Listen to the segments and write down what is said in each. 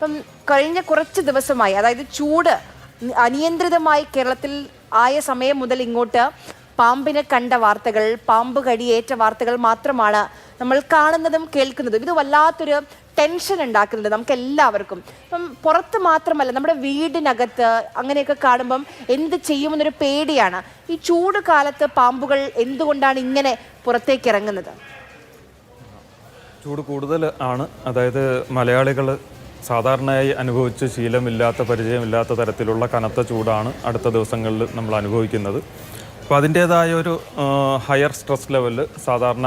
അപ്പം കഴിഞ്ഞ കുറച്ച് ദിവസമായി, അതായത് ചൂട് അനിയന്ത്രിതമായി കേരളത്തിൽ ആയ സമയം മുതൽ ഇങ്ങോട്ട് പാമ്പിനെ കണ്ട വാർത്തകൾ, പാമ്പ് കടിയേറ്റ വാർത്തകൾ മാത്രമാണ് നമ്മൾ കാണുന്നതും കേൾക്കുന്നതും. ഇത് വല്ലാത്തൊരു ടെൻഷൻ ഉണ്ടാക്കുന്നുണ്ട് നമുക്ക് എല്ലാവർക്കും. അപ്പം പുറത്ത് മാത്രമല്ല, നമ്മുടെ വീടിനകത്ത് അങ്ങനെയൊക്കെ കാണുമ്പം എന്ത് ചെയ്യുമെന്നൊരു പേടിയാണ്. ഈ ചൂട് കാലത്ത് പാമ്പുകൾ എന്തുകൊണ്ടാണ് ഇങ്ങനെ പുറത്തേക്ക് ഇറങ്ങുന്നത്? ചൂട് കൂടുതൽ ആണ്. അതായത് മലയാളികൾ സാധാരണയായി അനുഭവിച്ച് ശീലമില്ലാത്ത, പരിചയമില്ലാത്ത തരത്തിലുള്ള കനത്ത ചൂടാണ് അടുത്ത ദിവസങ്ങളിൽ നമ്മൾ അനുഭവിക്കുന്നത്. അപ്പോൾ അതിൻ്റേതായ ഒരു ഹയർ സ്ട്രെസ് ലെവല് സാധാരണ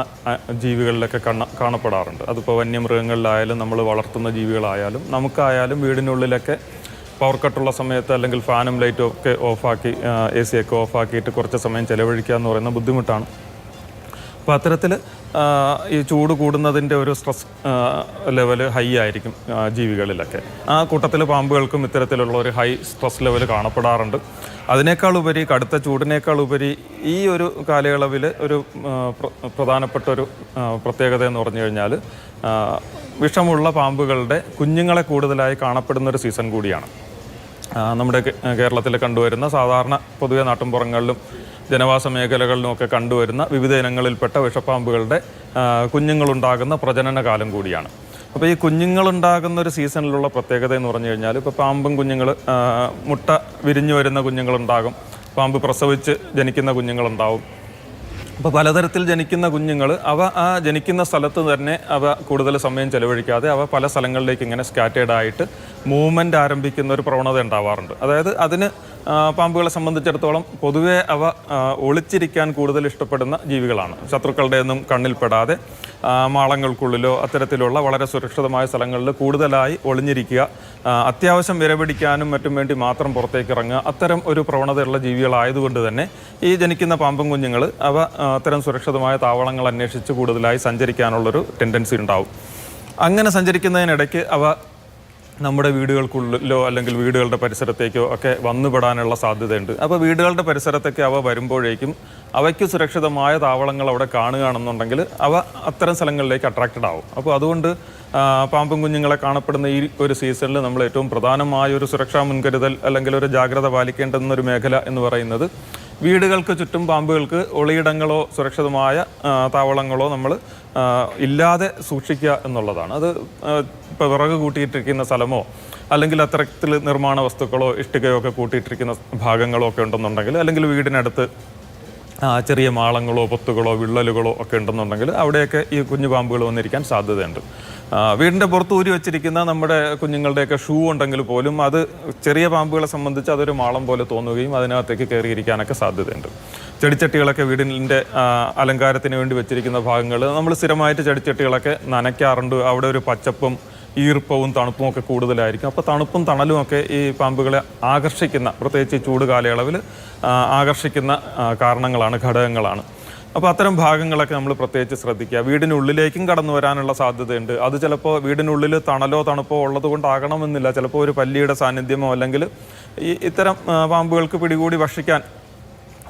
ജീവികളിലൊക്കെ കാണപ്പെടാറുണ്ട്. അതിപ്പോൾ വന്യമൃഗങ്ങളിലായാലും നമ്മൾ വളർത്തുന്ന ജീവികളായാലും നമുക്കായാലും വീടിനുള്ളിലൊക്കെ പവർ കട്ടുള്ള സമയത്ത് അല്ലെങ്കിൽ ഫാനും ലൈറ്റും ഒക്കെ ഓഫാക്കി AC ഒക്കെ ഓഫാക്കിയിട്ട് കുറച്ച് സമയം ചിലവഴിക്കുക എന്ന് പറയുന്ന ബുദ്ധിമുട്ടാണ്. അപ്പോൾ അത്തരത്തിൽ ഈ ചൂട് കൂടുന്നതിൻ്റെ ഒരു സ്ട്രെസ് ലെവൽ ഹൈ ആയിരിക്കും ജീവികളിലൊക്കെ. ആ കൂട്ടത്തിൽ പാമ്പുകൾക്കും ഇത്തരത്തിലുള്ള ഒരു ഹൈ സ്ട്രെസ് ലെവൽ കാണപ്പെടാറുണ്ട്. അതിനേക്കാൾ ഉപരി, കടുത്ത ചൂടിനേക്കാൾ ഉപരി ഈ ഒരു കാലയളവിൽ ഒരു പ്രധാനപ്പെട്ട ഒരു പ്രത്യേകത എന്ന് പറഞ്ഞു കഴിഞ്ഞാൽ വിഷമുള്ള പാമ്പുകളുടെ കുഞ്ഞുങ്ങളെ കൂടുതലായി കാണപ്പെടുന്നൊരു സീസൺ കൂടിയാണ്. നമ്മുടെ കേരളത്തിൽ കണ്ടുവരുന്ന, സാധാരണ പൊതുവെ നാട്ടിൻപുറങ്ങളിലും ജനവാസ മേഖലകളിലുമൊക്കെ കണ്ടുവരുന്ന വിവിധ ഇനങ്ങളിൽപ്പെട്ട വിഷപ്പാമ്പുകളുടെ കുഞ്ഞുങ്ങളുണ്ടാകുന്ന പ്രജനന കാലം കൂടിയാണ്. അപ്പോൾ ഈ കുഞ്ഞുങ്ങളുണ്ടാകുന്ന ഒരു സീസണിലുള്ള പ്രത്യേകത എന്ന് പറഞ്ഞു കഴിഞ്ഞാൽ, ഇപ്പോൾ പാമ്പും കുഞ്ഞുങ്ങൾ മുട്ട വിരിഞ്ഞു വരുന്ന കുഞ്ഞുങ്ങളുണ്ടാകും, പാമ്പ് പ്രസവിച്ച് ജനിക്കുന്ന കുഞ്ഞുങ്ങളുണ്ടാവും. അപ്പോൾ പലതരത്തിൽ ജനിക്കുന്ന കുഞ്ഞുങ്ങൾ ആ ജനിക്കുന്ന സ്ഥലത്ത് തന്നെ കൂടുതൽ സമയം ചെലവഴിക്കാതെ പല സ്ഥലങ്ങളിലേക്ക് ഇങ്ങനെ സ്കാറ്റേഡായിട്ട് മൂവ്മെൻ്റ് ആരംഭിക്കുന്ന ഒരു പ്രവണത ഉണ്ടാവാറുണ്ട്. അതായത് അതിന് പാമ്പുകളെ സംബന്ധിച്ചിടത്തോളം പൊതുവെ ഒളിച്ചിരിക്കാൻ കൂടുതൽ ഇഷ്ടപ്പെടുന്ന ജീവികളാണ്. ശത്രുക്കളുടെ ഒന്നും കണ്ണിൽപ്പെടാതെ മാളങ്ങൾക്കുള്ളിലോ അത്തരത്തിലുള്ള വളരെ സുരക്ഷിതമായ സ്ഥലങ്ങളിൽ കൂടുതലായി ഒളിഞ്ഞിരിക്കുക, അത്യാവശ്യം വിരപിടിക്കാനും മറ്റും വേണ്ടി മാത്രം പുറത്തേക്ക് ഇറങ്ങുക, അത്തരം ഒരു പ്രവണതയുള്ള ജീവികളായതുകൊണ്ട് തന്നെ ഈ ജനിക്കുന്ന പാമ്പും കുഞ്ഞുങ്ങൾ അത്തരം സുരക്ഷിതമായ താവളങ്ങൾ അന്വേഷിച്ച് കൂടുതലായി സഞ്ചരിക്കാനുള്ളൊരു ടെൻഡൻസി ഉണ്ടാവും. അങ്ങനെ സഞ്ചരിക്കുന്നതിനിടയ്ക്ക് നമ്മുടെ വീടുകൾക്കുള്ളിലോ അല്ലെങ്കിൽ വീടുകളുടെ പരിസരത്തേക്കോ ഒക്കെ വന്നുപെടാനുള്ള സാധ്യതയുണ്ട്. അപ്പോൾ വീടുകളുടെ പരിസരത്തൊക്കെ വരുമ്പോഴേക്കും അവയ്ക്ക് സുരക്ഷിതമായ താവളങ്ങൾ അവിടെ കാണുകയാണെന്നുണ്ടെങ്കിൽ അത്തരം സ്ഥലങ്ങളിലേക്ക് അട്രാക്റ്റഡ് ആവും. അപ്പോൾ അതുകൊണ്ട് പാമ്പും കുഞ്ഞുങ്ങളെ കാണപ്പെടുന്ന ഈ ഒരു സീസണിൽ നമ്മൾ ഏറ്റവും പ്രധാനമായ ഒരു സുരക്ഷാ മുൻകരുതൽ അല്ലെങ്കിൽ ഒരു ജാഗ്രത പാലിക്കേണ്ടുന്നൊരു മേഖല എന്ന് പറയുന്നത് വീടുകൾക്ക് ചുറ്റും പാമ്പുകൾക്ക് ഒളിയിടങ്ങളോ സുരക്ഷിതമായ താവളങ്ങളോ നമ്മൾ ഇല്ലാതെ സൂക്ഷിക്കുക എന്നുള്ളതാണ്. അത് ഇപ്പോൾ വിറക് കൂട്ടിയിട്ടിരിക്കുന്ന സ്ഥലമോ അല്ലെങ്കിൽ അത്തരത്തിൽ നിർമ്മാണ വസ്തുക്കളോ ഇഷ്ടികയോ ഒക്കെ കൂട്ടിയിട്ടിരിക്കുന്ന ഭാഗങ്ങളോ ഒക്കെ ഉണ്ടെന്നുണ്ടെങ്കിൽ, അല്ലെങ്കിൽ വീടിനടുത്ത് ചെറിയ മാളങ്ങളോ പൊത്തുകളോ വിള്ളലുകളോ ഒക്കെ ഉണ്ടെന്നുണ്ടെങ്കിൽ അവിടെയൊക്കെ ഈ കുഞ്ഞു പാമ്പുകൾ വന്നിരിക്കാൻ സാധ്യതയുണ്ട്. വീടിൻ്റെ പുറത്ത് ഊരി വെച്ചിരിക്കുന്ന നമ്മുടെ കുഞ്ഞുങ്ങളുടെയൊക്കെ ഷൂ ഉണ്ടെങ്കിൽ പോലും അത് ചെറിയ പാമ്പുകളെ സംബന്ധിച്ച് അതൊരു മാളം പോലെ തോന്നുകയും അതിനകത്തേക്ക് കയറിയിരിക്കാനൊക്കെ സാധ്യതയുണ്ട്. ചെടിച്ചട്ടികളൊക്കെ വീടിൻ്റെ അലങ്കാരത്തിന് വേണ്ടി വെച്ചിരിക്കുന്ന ഭാഗങ്ങൾ നമ്മൾ സ്ഥിരമായിട്ട് ചെടിച്ചട്ടികളൊക്കെ നനയ്ക്കാറുണ്ട്. അവിടെ ഒരു പച്ചപ്പും ഈർപ്പവും തണുപ്പും ഒക്കെ കൂടുതലായിരിക്കും. അപ്പോൾ തണുപ്പും തണലും ഒക്കെ ഈ പാമ്പുകളെ ആകർഷിക്കുന്ന, പ്രത്യേകിച്ച് ചൂട് കാലയളവിൽ ആകർഷിക്കുന്ന കാരണങ്ങളാണ്, ഘടകങ്ങളാണ്. അപ്പോൾ അത്തരം ഭാഗങ്ങളൊക്കെ നമ്മൾ പ്രത്യേകിച്ച് ശ്രദ്ധിക്കുക. വീടിനുള്ളിലേക്കും കടന്നു വരാനുള്ള സാധ്യതയുണ്ട്. അത് ചിലപ്പോൾ വീടിനുള്ളിൽ തണലോ തണുപ്പോ ഉള്ളത് കൊണ്ടാകണമെന്നില്ല. ചിലപ്പോൾ ഒരു പല്ലിയുടെ സാന്നിധ്യമോ അല്ലെങ്കിൽ ഇത്തരം പാമ്പുകൾക്ക് പിടികൂടി ഭക്ഷിക്കാൻ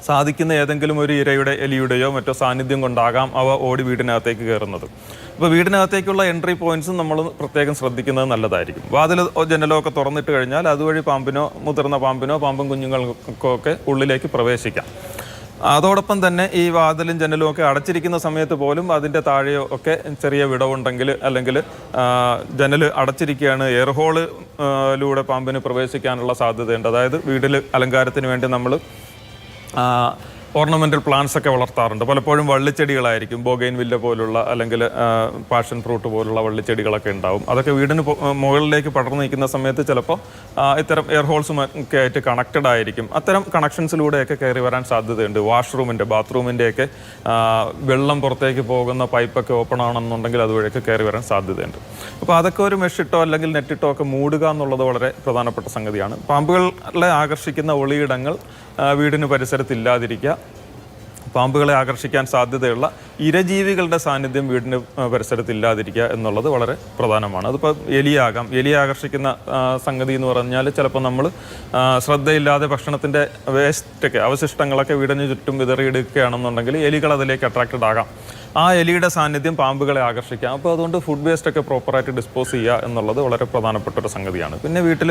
സാധിക്കുന്ന ഏതെങ്കിലും ഒരു ഇരയുടെ, എലിയുടെയോ മറ്റോ സാന്നിധ്യം കൊണ്ടാകാം ഓടി വീടിനകത്തേക്ക് കയറുന്നത്. അപ്പോൾ വീടിനകത്തേക്കുള്ള എൻട്രി പോയിന്റ്സും നമ്മൾ പ്രത്യേകം ശ്രദ്ധിക്കുന്നത് നല്ലതായിരിക്കും. വാതിൽ ജനലോ ഒക്കെ തുറന്നിട്ട് കഴിഞ്ഞാൽ അതുവഴി പാമ്പിനോ, മുതിർന്ന പാമ്പിനോ, പാമ്പും കുഞ്ഞുങ്ങൾക്കോ ഒക്കെ ഉള്ളിലേക്ക് പ്രവേശിക്കാം. അതോടൊപ്പം തന്നെ ഈ വാതിലും ജനലും ഒക്കെ അടച്ചിരിക്കുന്ന സമയത്ത് പോലും അതിൻ്റെ താഴെയോ ഒക്കെ ചെറിയ വിടവുണ്ടെങ്കിൽ, അല്ലെങ്കിൽ ജനൽ അടച്ചിരിക്കുകയാണ്, എയർ ഹോളിലൂടെ പാമ്പിന് പ്രവേശിക്കാനുള്ള സാധ്യതയുണ്ട്. അതായത് വീട്ടിൽ അലങ്കാരത്തിന് വേണ്ടി നമ്മൾ ഓർണമെൻ്റൽ പ്ലാന്റ്സ് ഒക്കെ വളർത്താറുണ്ട്. പലപ്പോഴും വള്ളിച്ചെടികളായിരിക്കും, ബോഗെയിൻ വില്ല പോലുള്ള അല്ലെങ്കിൽ പാഷൻ ഫ്രൂട്ട് പോലുള്ള വള്ളിച്ചെടികളൊക്കെ ഉണ്ടാവും. അതൊക്കെ വീടിന് മുകളിലേക്ക് പടർന്നു നിൽക്കുന്ന സമയത്ത് ചിലപ്പോൾ ഇത്തരം എയർ ഹോൾസും ഒക്കെ ആയിട്ട് കണക്റ്റഡ് ആയിരിക്കും. അത്തരം കണക്ഷൻസിലൂടെയൊക്കെ കയറി വരാൻ സാധ്യതയുണ്ട്. ബാത്റൂമിൻ്റെയൊക്കെ വെള്ളം പുറത്തേക്ക് പോകുന്ന പൈപ്പൊക്കെ ഓപ്പൺ ആണെന്നുണ്ടെങ്കിൽ അതുവഴിയൊക്കെ കയറി വരാൻ സാധ്യതയുണ്ട്. അപ്പോൾ അതൊക്കെ ഒരു മെഷിട്ടോ അല്ലെങ്കിൽ നെറ്റിട്ടോ ഒക്കെ മൂടുക എന്നുള്ളത് വളരെ പ്രധാനപ്പെട്ട സംഗതിയാണ്. പാമ്പുകളെ ആകർഷിക്കുന്ന ഒളിയിടങ്ങൾ വീടിന് പരിസരത്തില്ലാതിരിക്കുക. പാമ്പുകളെ ആകർഷിക്കാൻ സാധ്യതയുള്ള ഇരജീവികളുടെ സാന്നിധ്യം വീടിന് പരിസരത്തില്ലാതിരിക്കുക എന്നുള്ളത് വളരെ പ്രധാനമാണ്. അതിപ്പോൾ എലിയാകാം. എലി ആകർഷിക്കുന്ന സംഗതി എന്ന് പറഞ്ഞാൽ ചിലപ്പോൾ നമ്മൾ ശ്രദ്ധയില്ലാതെ ഭക്ഷണത്തിൻ്റെ വേസ്റ്റൊക്കെ, അവശിഷ്ടങ്ങളൊക്കെ വീടിന് ചുറ്റും വിതറിയെടുക്കുകയാണെന്നുണ്ടെങ്കിൽ എലികൾ അതിലേക്ക് അട്രാക്റ്റഡ് ആകാം. ആ എലിയുടെ സാന്നിധ്യം പാമ്പുകളെ ആകർഷിക്കാം. അപ്പോൾ അതുകൊണ്ട് ഫുഡ് വേസ്റ്റ് ഒക്കെ പ്രോപ്പറായിട്ട് ഡിസ്പോസ് ചെയ്യുക എന്നുള്ളത് വളരെ പ്രധാനപ്പെട്ട ഒരു സംഗതിയാണ്. പിന്നെ വീട്ടിൽ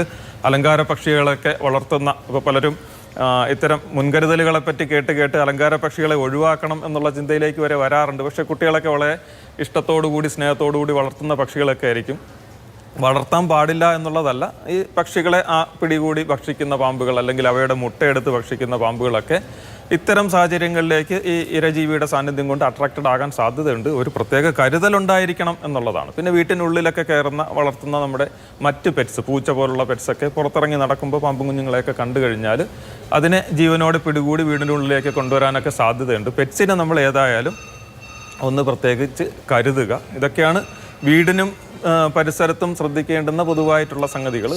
അലങ്കാര പക്ഷികളൊക്കെ വളർത്തുന്ന, ഇപ്പോൾ പലരും ഇത്തരം മുൻകരുതലുകളെ പറ്റി കേട്ട് അലങ്കാര പക്ഷികളെ ഒഴിവാക്കണം എന്നുള്ള ചിന്തയിലേക്ക് വരെ വരാറുണ്ട്. പക്ഷേ കുട്ടികളൊക്കെ വളരെ ഇഷ്ടത്തോടുകൂടി സ്നേഹത്തോടുകൂടി വളർത്തുന്ന പക്ഷികളൊക്കെ ആയിരിക്കും. വളർത്താൻ പാടില്ല എന്നുള്ളതല്ല, ഈ പക്ഷികളെ പിടികൂടി ഭക്ഷിക്കുന്ന പാമ്പുകൾ അല്ലെങ്കിൽ അവയുടെ മുട്ടയെടുത്ത് ഭക്ഷിക്കുന്ന പാമ്പുകളൊക്കെ ഇത്തരം സാഹചര്യങ്ങളിലേക്ക് ഈ ഇരജീവിയുടെ സാന്നിധ്യം കൊണ്ട് അട്രാക്റ്റഡ് ആകാൻ സാധ്യതയുണ്ട്. ഒരു പ്രത്യേക കരുതലുണ്ടായിരിക്കണം എന്നുള്ളതാണ്. പിന്നെ വീട്ടിനുള്ളിലൊക്കെ വളർത്തുന്ന നമ്മുടെ മറ്റ് പെറ്റ്സ്, പൂച്ച പോലുള്ള പെറ്റ്സൊക്കെ പുറത്തിറങ്ങി നടക്കുമ്പോൾ പാമ്പും കുഞ്ഞുങ്ങളെയൊക്കെ കണ്ടു കഴിഞ്ഞാൽ അതിനെ ജീവനോടെ പിടികൂടി വീടിനുള്ളിലേക്ക് കൊണ്ടുവരാനൊക്കെ സാധ്യതയുണ്ട്. പെറ്റ്സിനെ നമ്മൾ ഏതായാലും ഒന്ന് പ്രത്യേകിച്ച് കരുതുക. ഇതൊക്കെയാണ് വീടിനും പരിസരത്തും ശ്രദ്ധിക്കേണ്ടുന്ന പൊതുവായിട്ടുള്ള സംഗതികൾ.